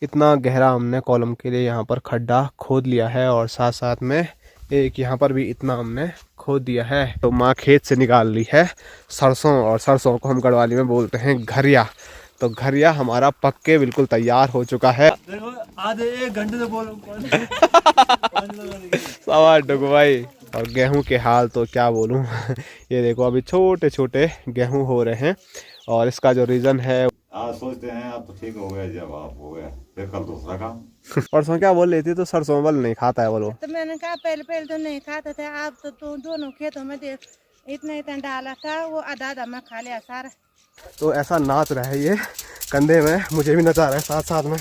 इतना गहरा हमने कॉलम के लिए यहाँ पर खड्डा खोद लिया है और साथ साथ में एक यहाँ पर भी इतना हमने खोद दिया है। तो माँ खेत से निकाल ली है सरसों, और सरसों को हम गढ़वाली में बोलते हैं घरिया। तो घरिया हमारा पक के बिल्कुल तैयार हो चुका है। आधे 1 घंटे से बोलो सवा डुगु भाई। और गेहूं के हाल तो क्या बोलूं ये देखो अभी छोटे छोटे गेहूं हो रहे हैं, और इसका जो रीज़न है आज सोचते हैं आप तो ठीक हो गए, जब आप हो गए फिर कल दूसरा काम। परसों क्या बोल रही थी, तो सरसों बल नहीं खाता है बोलो। तो मैंने कहा पहले तो नहीं खाता था, आप तो दोनों खेतों में इतना इतना डाला था, वो आधा आधा मैं खा लिया सारा। तो ऐसा नाच रहा है ये कंधे में, मुझे भी नचा रहा है साथ साथ में।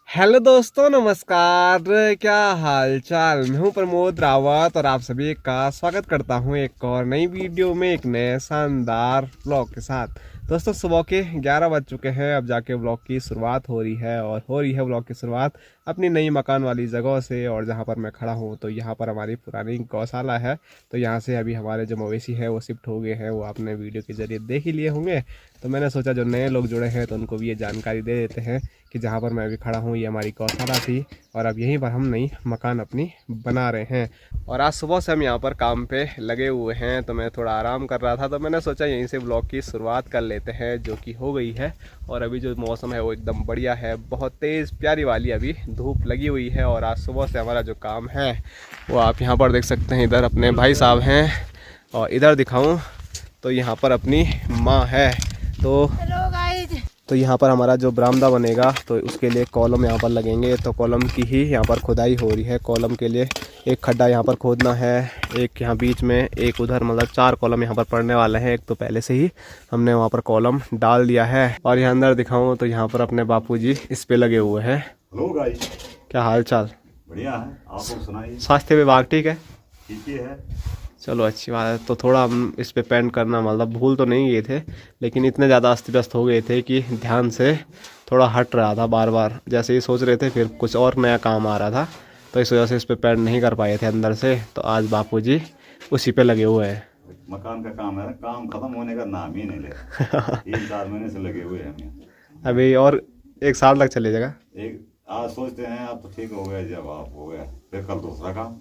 हेलो दोस्तों, नमस्कार, क्या हाल चाल। मैं हूं प्रमोद रावत और आप सभी का स्वागत करता हूं एक और नई वीडियो में, एक नए शानदार व्लॉग के साथ। दोस्तों सुबह के 11 बज चुके हैं, अब जाके व्लॉग की शुरुआत हो रही है, और हो रही है व्लॉग की शुरुआत अपनी नई मकान वाली जगह से। और जहां पर मैं खड़ा हूं तो यहां पर हमारी पुरानी गौशाला है। तो यहां से अभी हमारे जो मवेशी हैं वो शिफ्ट हो गए हैं, वो आपने वीडियो के जरिए देख ही लिए होंगे। तो मैंने सोचा जो नए लोग जुड़े हैं तो उनको भी ये जानकारी दे देते हैं कि जहाँ पर मैं अभी खड़ा हूँ ये हमारी गौशाला थी, और अब यहीं पर हम नई मकान अपनी बना रहे हैं। और आज सुबह से हम यहाँ पर काम पे लगे हुए हैं, तो मैं थोड़ा आराम कर रहा था, तो मैंने सोचा यहीं से ब्लॉग की शुरुआत कर लेते हैं, जो कि हो गई है। और अभी जो मौसम है वो एकदम बढ़िया है, बहुत तेज़ प्यारी वाली अभी धूप लगी हुई है। और आज सुबह से हमारा जो काम है वो आप यहाँ पर देख सकते हैं। इधर अपने भाई साहब हैं, और इधर दिखाऊँ तो यहाँ पर अपनी माँ है। तो यहाँ पर हमारा जो बरामदा बनेगा तो उसके लिए कॉलम यहाँ पर लगेंगे, तो कॉलम की ही यहाँ पर खुदाई हो रही है। कॉलम के लिए एक खड्डा यहाँ पर खोदना है, एक यहाँ बीच में, एक उधर, मतलब 4 कॉलम यहाँ पर पड़ने वाले हैं। एक तो पहले से ही हमने वहाँ पर कॉलम डाल दिया है। और यहाँ अंदर दिखाऊँ तो यहाँ पर अपने बापूजी इस पे लगे हुए हैं। हेलो गाइस, क्या हाल चाल? बढ़िया है, आप लोग सुनाइए। स्वास्थ्य विभाग ठीक है? ठीक ही है। चलो अच्छी बात है। तो थोड़ा हम इस पे पेंट करना, मतलब भूल तो नहीं गए थे, लेकिन इतने ज़्यादा अस्त व्यस्त हो गए थे कि ध्यान से थोड़ा हट रहा था बार बार। जैसे ही सोच रहे थे फिर कुछ और नया काम आ रहा था, तो इस वजह से इस पे पेंट नहीं कर पाए थे अंदर से। तो आज बापूजी उसी पे लगे हुए हैं। मकान का काम है, काम खत्म होने का नाम ही नहीं ले रहा। 3-4 महीने से लगे हुए हैं हम। अभी और 1 साल तक चलेगा। आज सोचते हैं आप तो ठीक हो गए, जब आप हो गए फिर कल दूसरा काम।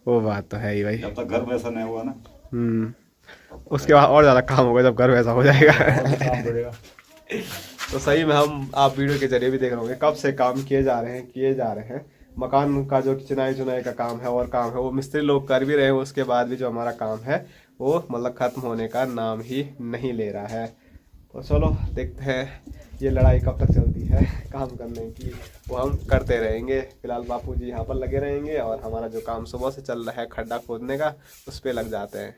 वो बात तो है ही भाई। जब तक घर वैसा नहीं हुआ ना, उसके बाद और ज़्यादा काम होगा जब घर वैसा हो जाएगा। तो सही में हम, आप वीडियो के जरिए भी देख रहे होंगे, कब से काम किए जा रहे हैं। मकान का जो चुनाई का काम है और काम है वो मिस्त्री लोग कर भी रहे हैं, उसके बाद भी जो हमारा काम है वो मतलब ख़त्म होने का नाम ही नहीं ले रहा है। तो चलो देखते हैं ये लड़ाई कब तक चलती है काम करने की, वो हम करते रहेंगे। फिलहाल बापूजी यहाँ पर लगे रहेंगे, और हमारा जो काम सुबह से चल रहा है खड्डा खोदने का, उस पर लग जाते हैं।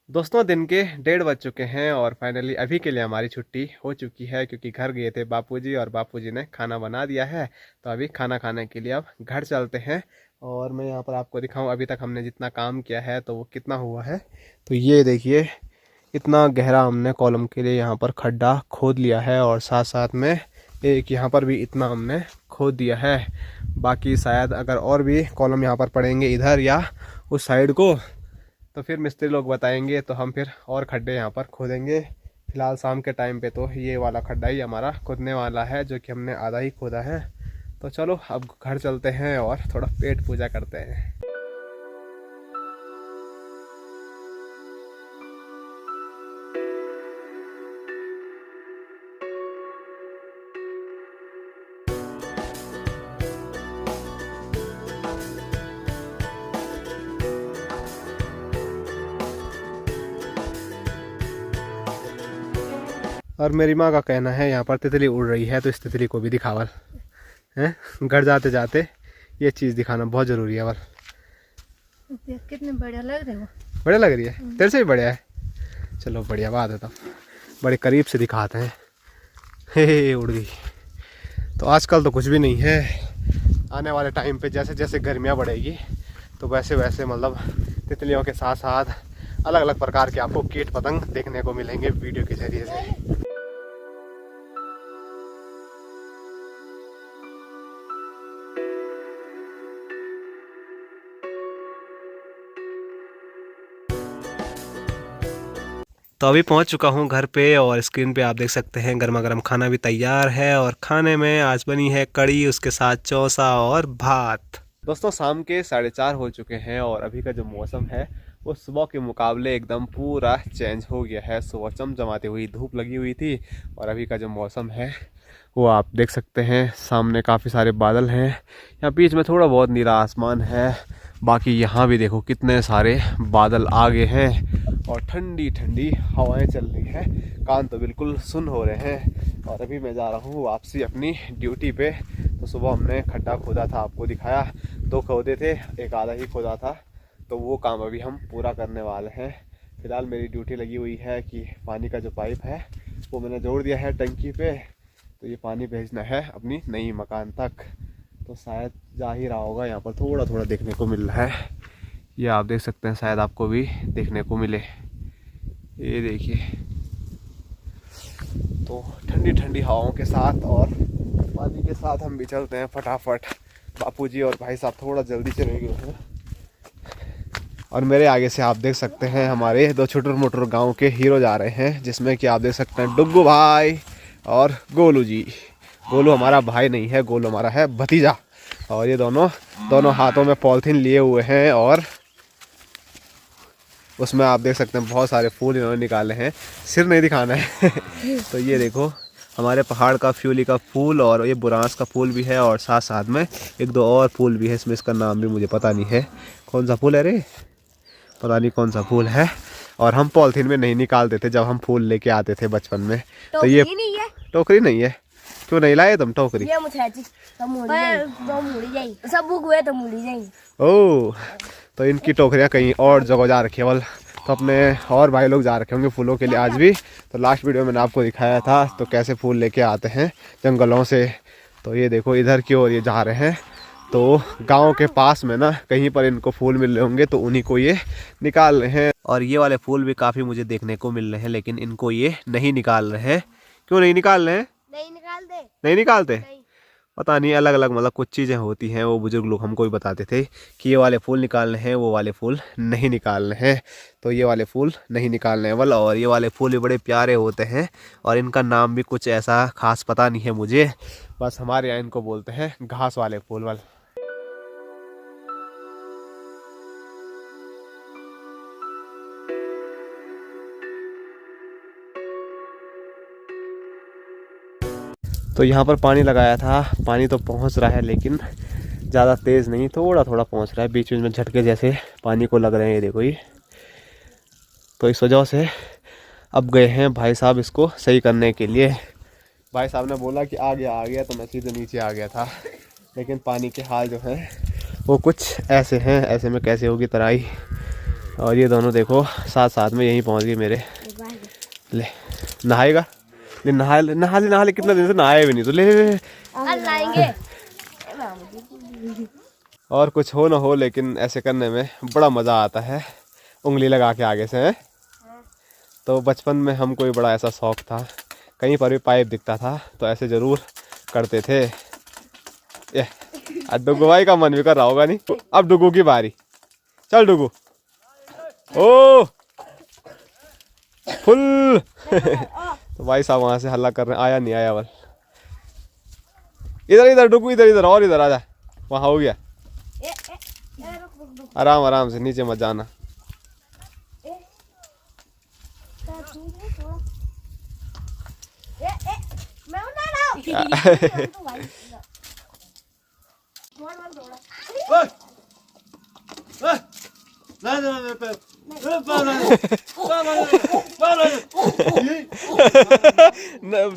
दोस्तों दिन के 1:30 बज चुके हैं, और फाइनली अभी के लिए हमारी छुट्टी हो चुकी है, क्योंकि घर गए थे बापूजी और बापूजी ने खाना बना दिया है। तो अभी खाना खाने के लिए अब घर चलते हैं। और मैं यहाँ पर आपको दिखाऊं अभी तक हमने जितना काम किया है तो वो कितना हुआ है। तो ये देखिए, इतना गहरा हमने कॉलम के लिए यहाँ पर खड्डा खोद लिया है, और साथ साथ में एक यहाँ पर भी इतना हमने खोद दिया है। बाकी शायद अगर और भी कॉलम यहाँ पर पड़ेंगे इधर या उस साइड को, तो फिर मिस्त्री लोग बताएंगे, तो हम फिर और खड्डे यहाँ पर खोदेंगे। फिलहाल शाम के टाइम पे तो ये वाला खड्डा ही हमारा खोदने वाला है, जो कि हमने आधा ही खोदा है। तो चलो अब घर चलते हैं और थोड़ा पेट पूजा करते हैं। और मेरी माँ का कहना है यहाँ पर तितली उड़ रही है, तो इस तितली को भी दिखावल है। घर जाते जाते ये चीज़ दिखाना बहुत ज़रूरी है। कितने बढ़िया लग रहे हो। बढ़िया लग रही है, तेरे से भी बढ़िया है। चलो बढ़िया बात है, तो बड़े करीब से दिखाते हैं। हे उड़ गई। तो आजकल तो कुछ भी नहीं है, आने वाले टाइम पे जैसे जैसे गर्मियाँ बढ़ेगी तो वैसे वैसे मतलब तितलियों के साथ साथ अलग अलग प्रकार के आपको कीट पतंग देखने को मिलेंगे वीडियो के जरिए से। तो अभी पहुंच चुका हूं घर पे और स्क्रीन पे आप देख सकते हैं गर्मा गर्म खाना भी तैयार है और खाने में आज बनी है कड़ी, उसके साथ चौसा और भात। दोस्तों शाम के 4:30 हो चुके हैं और अभी का जो मौसम है वो सुबह के मुकाबले एकदम पूरा चेंज हो गया है। सुबह चमचमाती हुई धूप लगी हुई थी और अभी का जो मौसम है वो आप देख सकते हैं। सामने काफ़ी सारे बादल हैं, यहाँ बीच में थोड़ा बहुत नीला आसमान है, बाकी यहाँ भी देखो कितने सारे बादल आ गए हैं और ठंडी ठंडी हवाएं चल रही है। कान तो बिल्कुल सुन हो रहे हैं। और अभी मैं जा रहा हूँ वापसी अपनी ड्यूटी पे। तो सुबह हमने खड्डा खोदा था, आपको दिखाया, 2 खोदे थे, एक आधा ही खोदा था, तो वो काम अभी हम पूरा करने वाले हैं। फिलहाल मेरी ड्यूटी लगी हुई है कि पानी का जो पाइप है वो मैंने जोड़ दिया है टंकी पे, तो ये पानी भेजना है अपनी नई मकान तक। तो शायद जा ही रहा होगा, यहाँ पर थोड़ा थोड़ा देखने को मिल रहा है, ये आप देख सकते हैं, शायद आपको भी देखने को मिले, ये देखिए। तो ठंडी ठंडी हवाओं के साथ और पानी के साथ हम भी चलते हैं फटाफट। बापूजी और भाई साहब थोड़ा जल्दी चले गए हैं और मेरे आगे से आप देख सकते हैं हमारे 2 छोटे मोटर गांव के हीरो जा रहे हैं, जिसमें कि आप देख सकते हैं डुग्गू भाई और गोलू जी। गोलू हमारा भाई नहीं है, गोलू हमारा है भतीजा। और ये दोनों हाथों में पॉलिथीन लिए हुए हैं और उसमें आप देख सकते हैं बहुत सारे फूल इन्होंने निकाले हैं। सिर नहीं दिखाना है तो ये देखो हमारे पहाड़ का फ्यूली का फूल और ये बुरांस का फूल भी है और साथ साथ में 1-2 और फूल भी है, इसमें इसका नाम भी मुझे पता नहीं है। कौन सा फूल है रे, पता नहीं कौन सा फूल है। और हम पॉलिथीन में नहीं निकालते थे जब हम फूल लेके आते थे बचपन में। तो ये नहीं है, टोकरी नहीं है, क्यों नहीं लाए तुम टोकरी? ओह, तो इनकी टोकरियाँ कहीं और जगह जा रखी है बल, तो अपने और भाई लोग जा रखे होंगे फूलों के लिए आज भी। तो लास्ट वीडियो मैंने आपको दिखाया था तो कैसे फूल लेके आते हैं जंगलों से। तो ये देखो इधर की ओर ये जा रहे हैं, तो गांव के पास में ना कहीं पर इनको फूल मिल रहे होंगे तो उन्हीं को ये निकाल रहे हैं। और ये वाले फूल भी काफ़ी मुझे देखने को मिल रहे हैं, लेकिन इनको ये नहीं निकाल रहे हैं। क्यों नहीं निकाल रहे हैं? नहीं निकालते नहीं। पता नहीं, अलग अलग मतलब कुछ चीज़ें होती हैं, वो बुजुर्ग लोग हमको भी बताते थे कि ये वाले फूल निकालने हैं, वो वाले फूल नहीं निकालने हैं। तो ये वाले फूल नहीं निकालने हैं वाला। और ये वाले फूल भी बड़े प्यारे होते हैं और इनका नाम भी कुछ ऐसा खास पता नहीं है मुझे, बस हमारे यहाँ इनको बोलते हैं घास वाले फूल वाले। तो यहाँ पर पानी लगाया था, पानी तो पहुँच रहा है लेकिन ज़्यादा तेज़ नहीं, थोड़ा थोड़ा पहुँच रहा है, बीच बीच में झटके जैसे पानी को लग रहे हैं, ये देखो ये। तो इस वजह से अब गए हैं भाई साहब इसको सही करने के लिए। भाई साहब ने बोला कि आ गया, तो मैं सीधे नीचे आ गया था, लेकिन पानी के हाल जो है वो कुछ ऐसे हैं, ऐसे में कैसे होगी तराई। और ये दोनों देखो साथ साथ में यहीं पहुँच गए मेरे। ले नहाएगा, नहा ले, कितना दिन से नहाए भी नहीं, तो ले नहाएंगे। और कुछ हो ना हो लेकिन ऐसे करने में बड़ा मज़ा आता है, उंगली लगा के आगे से है। तो बचपन में हमको भी बड़ा ऐसा शौक़ था, कहीं पर भी पाइप दिखता था तो ऐसे ज़रूर करते थे। ये डुगू भाई का मन भी कर रहा होगा नहीं। अब डुगू की बारी, चल डुगू, ओ फुल तो भाई साहब वहाँ से हल्ला कर रहे हैं, आया नहीं आया बल। इधर डुगू, इधर और इधर आजा, वहाँ हो गया। आराम आराम से, नीचे मत जाना।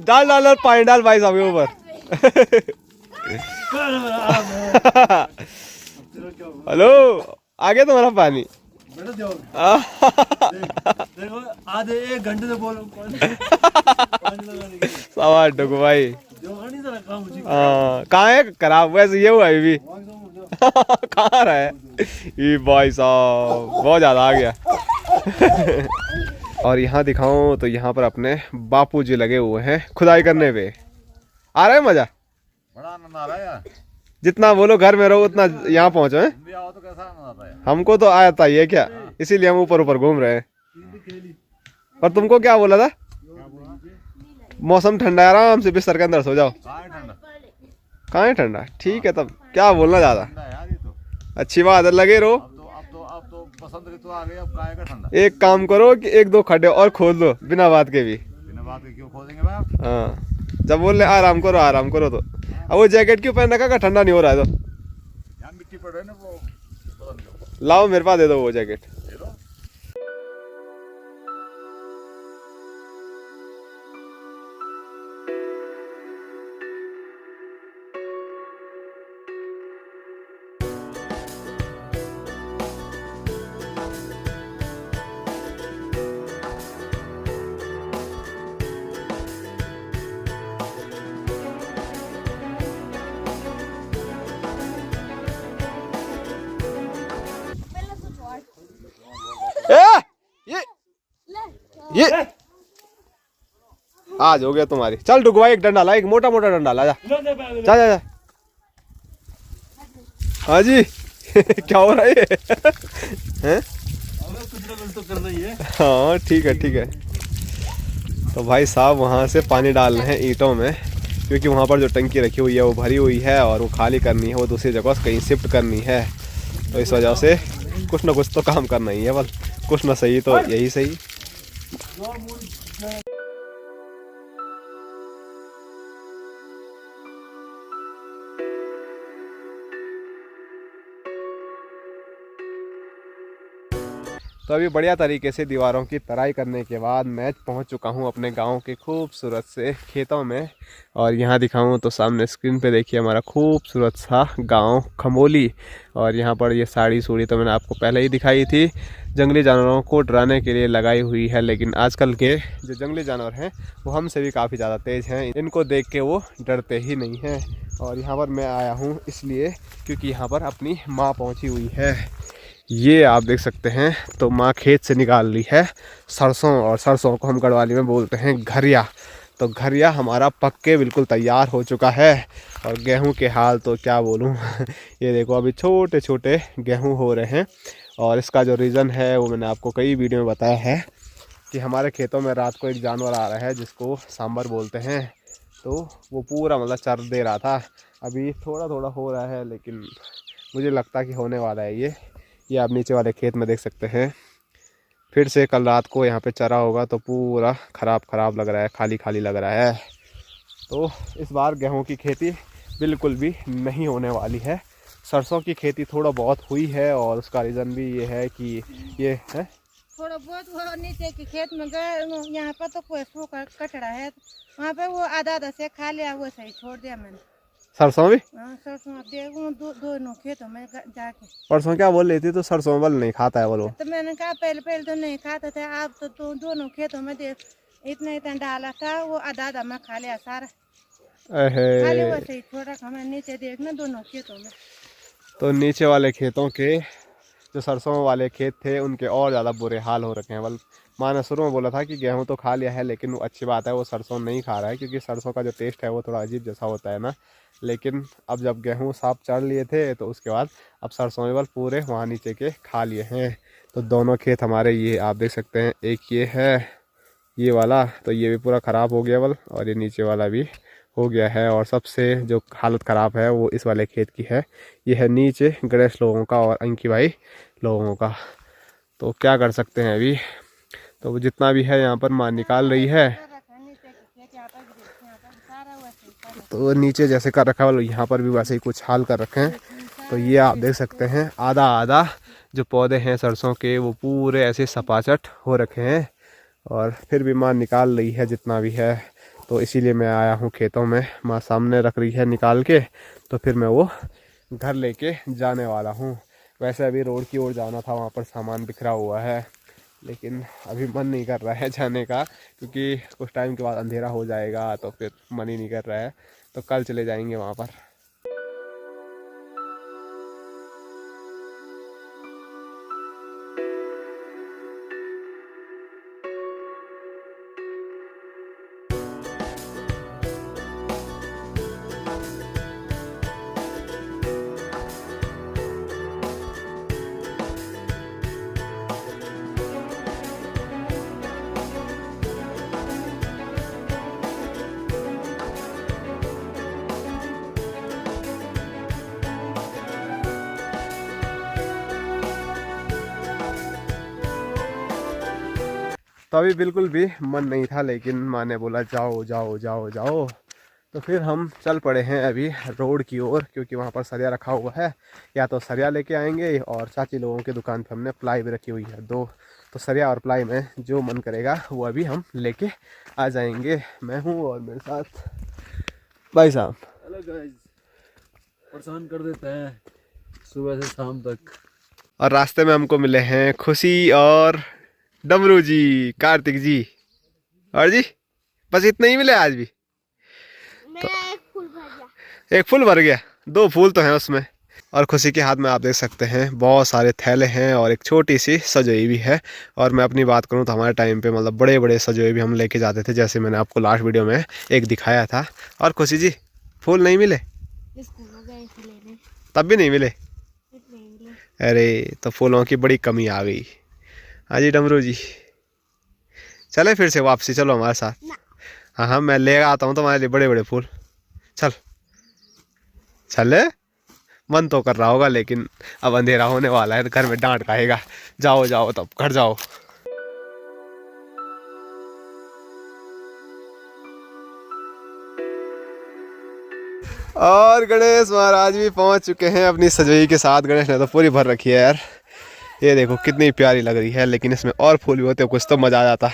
डाल पानी डाल भाई साहब के ऊपर। हेलो, आ गया तुम्हारा पानी? बेटा देखो आधे 1 घंटे से बोलो पानी लगाने के लिए। सवा डुगु भाई जो नहीं जरा काम मुझे कहाँ है खराब वैसे ये हुआ अभी कहाँ रहा है ये भाई साहब बहुत ज्यादा आ गया और यहाँ दिखाऊं तो यहाँ पर अपने बापूजी लगे हुए हैं खुदाई करने पे। आ रहा है मजा? बड़ा आनंद आ रहा है यार। जितना बोलो घर में रहो उतना यहाँ पहुंचो है। तुम भी आओ तो कैसा आनंद आता है। हमको तो आता ही है क्या, इसीलिए हम ऊपर ऊपर घूम रहे हैं। पर तुमको क्या बोला था? मौसम ठंडा है, आराम से बिस्तर के अंदर सो जाओ। कहाँ है ठंडा? कहाँ है ठंडा? ठीक है तब क्या बोलना ज्यादा। ठंडा है यार ये तो। अच्छी बात है, लगे रहो। अब तो बसंत ऋतु आ गई, अब काहे का ठंडा। एक काम करो कि 1-2 खड्डे और खोल दो बिना बात के भी। बिना बात के क्यों खोदेंगे भाई आप? हाँ जब बोल रहे आराम करो तो अब वो जैकेट क्यों पहन रखा? ठंडा नहीं हो रहा है तो यहाँ मिट्टी पड़ रही है ना वो बसंत के ऊपर। लाओ मेरे पास दे दो वो जैकेट। दे दो। ये आज हो गया तुम्हारी। चल डुगवा एक डंडा ला, एक मोटा मोटा डंडा ला। जा जा जा, जा। हाँ जी क्या हो रहा है ये? हैं? कुछ ना कुछ तो करना ही है। हाँ ठीक है। तो भाई साहब वहाँ से पानी डाल रहे हैं ईंटों में, क्योंकि वहाँ पर जो टंकी रखी हुई है वो भरी हुई है और वो खाली करनी है, वो दूसरी जगह से कहीं शिफ्ट करनी है। तो इस वजह से कुछ ना कुछ तो काम करना ही है, बल कुछ ना सही तो यही सही। तो अभी बढ़िया तरीके से दीवारों की तराई करने के बाद मैं पहुंच चुका हूं अपने गांव के खूबसूरत से खेतों में। और यहां दिखाऊं तो सामने स्क्रीन पे देखिए हमारा खूबसूरत सा गांव खमोली। और यहां पर ये साड़ी सूड़ी तो मैंने आपको पहले ही दिखाई थी, जंगली जानवरों को डराने के लिए लगाई हुई है। लेकिन आजकल के जो जंगली जानवर हैं वो हमसे भी काफ़ी ज़्यादा तेज़ हैं, इनको देख के वो डरते ही नहीं हैं। और यहाँ पर मैं आया हूँ इसलिए क्योंकि यहाँ पर अपनी माँ पहुँची हुई है। ये आप देख सकते हैं, तो माँ खेत से निकाल ली है सरसों, और सरसों को हम गढ़वाली में बोलते हैं घरिया। तो घरिया हमारा पक के बिल्कुल तैयार हो चुका है। और गेहूं के हाल तो क्या बोलूं ये देखो अभी छोटे छोटे गेहूं हो रहे हैं। और इसका जो रीज़न है वो मैंने आपको कई वीडियो में बताया है कि हमारे खेतों में रात को एक जानवर आ रहा है जिसको सांबर बोलते हैं। तो वो पूरा मतलब चर दे रहा था। अभी थोड़ा थोड़ा हो रहा है, लेकिन मुझे लगता है कि होने वाला है ये आप नीचे वाले खेत में देख सकते हैं। फिर से कल रात को यहाँ पे चरा होगा तो पूरा ख़राब लग रहा है, खाली खाली लग रहा है। तो इस बार गेहूं की खेती बिल्कुल भी नहीं होने वाली है। सरसों की खेती थोड़ा बहुत हुई है, और उसका रीज़न भी ये है कि ये है थोड़ा बहुत वो नीचे के खेत में गए, यहाँ पर तो कोई सूखा कचड़ा है, वहाँ पे वो आधा से खा लिया, वो सही छोड़ दिया मैंने। सरसों भी सरसों देखूँ दोनों खेतों में जाके। परसों क्या बोल रही थी? तो सरसों बल नहीं खाता है बोलो। तो मैंने कहा पहले तो नहीं खाता था, अब तो दोनों खेतों में इतना डाला था, वो आधा में खा लिया सारा। खाली वो सही छोड़ा, हमें नीचे देखना दोनों खेतों में। तो नीचे वाले खेतों के जो सरसों वाले खेत थे उनके और ज़्यादा बुरे हाल हो रखे हैं। बल माँ ने शुरू में बोला था कि गेहूं तो खा लिया है, लेकिन वो अच्छी बात है वो सरसों नहीं खा रहा है, क्योंकि सरसों का जो टेस्ट है वो थोड़ा अजीब जैसा होता है ना। लेकिन अब जब गेहूं साफ चढ़ लिए थे तो उसके बाद अब सरसों बल पूरे वहाँ नीचे के खा लिए हैं। तो दोनों खेत हमारे ये आप देख सकते हैं, एक ये है ये वाला, तो ये भी पूरा ख़राब हो गया बल, और ये नीचे वाला भी हो गया है। और सबसे जो हालत ख़राब है वो इस वाले खेत की है। ये है नीचे गणेश लोगों का और अंकी भाई लोगों का। तो क्या कर सकते हैं अभी, तो जितना भी है यहाँ पर माँ निकाल रही है। तो नीचे जैसे कर रखा है यहाँ पर भी वैसे ही कुछ हाल कर रखे हैं। तो ये आप देख सकते हैं आधा आधा जो पौधे हैं सरसों के वो पूरे ऐसे सपाचट हो रखे हैं, और फिर भी माँ निकाल रही है जितना भी है। तो इसीलिए मैं आया हूँ खेतों में, माँ सामने रख रही है निकाल के, तो फिर मैं वो घर लेके जाने वाला हूँ। वैसे अभी रोड की ओर जाना था, वहाँ पर सामान बिखरा हुआ है, लेकिन अभी मन नहीं कर रहा है जाने का, क्योंकि कुछ टाइम के बाद अंधेरा हो जाएगा तो फिर मन ही नहीं कर रहा है। तो कल चले जाएंगे वहाँ पर। तो अभी बिल्कुल भी मन नहीं था, लेकिन माँ ने बोला जाओ जाओ जाओ जाओ, तो फिर हम चल पड़े हैं अभी रोड की ओर, क्योंकि वहाँ पर सरिया रखा हुआ है। या तो सरिया लेके आएंगे, और चाची लोगों की दुकान पे हमने प्लाई भी रखी हुई है 2, तो सरिया और प्लाई में जो मन करेगा वो अभी हम लेके आ जाएंगे। मैं हूँ और मेरे साथ भाई साहब। हेलो गाइस, परेशान कर देते हैं सुबह से शाम तक। और रास्ते में हमको मिले हैं खुशी और डमरू जी, कार्तिक जी, और जी बस इतने ही मिले आज भी। तो एक फूल भर गया, 2 फूल तो हैं उसमें। और खुशी के हाथ में आप देख सकते हैं बहुत सारे थैले हैं, और एक छोटी सी सजोई भी है। और मैं अपनी बात करूं तो हमारे टाइम पे मतलब बड़े बड़े सजोई भी हम लेके जाते थे, जैसे मैंने आपको लास्ट वीडियो में एक दिखाया था। और खुशी जी फूल नहीं मिले? तब भी नहीं मिले? अरे तो फूलों की बड़ी कमी आ गई। हाँ जी डमरू जी, चले फिर से वापसी, चलो हमारे साथ। हाँ हाँ मैं ले आता हूँ तुम्हारे लिए बड़े बड़े फूल। चल चले, मन तो कर रहा होगा, लेकिन अब अंधेरा होने वाला है तो घर में डांट खाएगा। जाओ जाओ तब घर जाओ। और गणेश महाराज भी पहुंच चुके हैं अपनी सजोई के साथ। गणेश ने तो पूरी भर रखी है यार, ये देखो कितनी प्यारी लग रही है, लेकिन इसमें और फूल भी होते कुछ तो मज़ा आ जाता।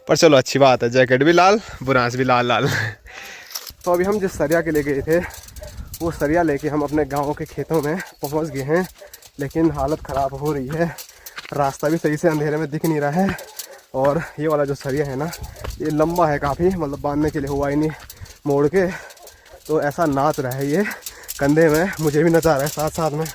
पर चलो अच्छी बात है, जैकेट भी लाल, बुरांस भी लाल लाल। तो अभी हम जिस सरिया के ले गए थे वो सरिया लेके हम अपने गांव के खेतों में पहुंच गए हैं, लेकिन हालत ख़राब हो रही है। रास्ता भी सही से अंधेरे में दिख नहीं रहा है, और ये वाला जो सरिया है ना ये लंबा है काफ़ी, मतलब बांधने के लिए हुआ ही नहीं मोड़ के, तो ऐसा नाच रहा है ये कंधे में, मुझे भी नचा रहा है साथ साथ में।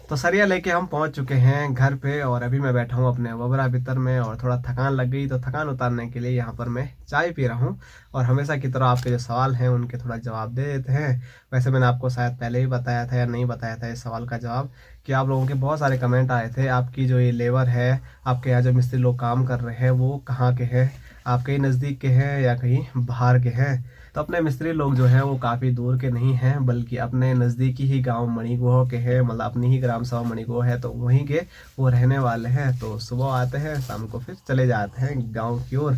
तो सरिया लेके हम पहुंच चुके हैं घर पे, और अभी मैं बैठा हूं अपने वबरा भीतर में, और थोड़ा थकान लग गई तो थकान उतारने के लिए यहाँ पर मैं चाय पी रहा हूं। और हमेशा की तरह आपके जो सवाल हैं उनके थोड़ा जवाब दे देते हैं। वैसे मैंने आपको शायद पहले ही बताया था या नहीं बताया था इस सवाल का जवाब, कि आप लोगों के बहुत सारे कमेंट आए थे, आपकी जो ये लेबर है, आपके यहाँ जो मिस्त्री लोग काम कर रहे हैं वो कहाँ के हैं, आप कहीं नज़दीक के हैं या कहीं बाहर के हैं। तो अपने मिस्त्री लोग जो हैं वो काफ़ी दूर के नहीं हैं, बल्कि अपने नज़दीकी ही गांव मणिगोह के हैं, मतलब अपनी ही ग्राम सभा मणिगोह है, तो वहीं के वो रहने वाले हैं। तो सुबह आते हैं, शाम को फिर चले जाते हैं गांव की ओर।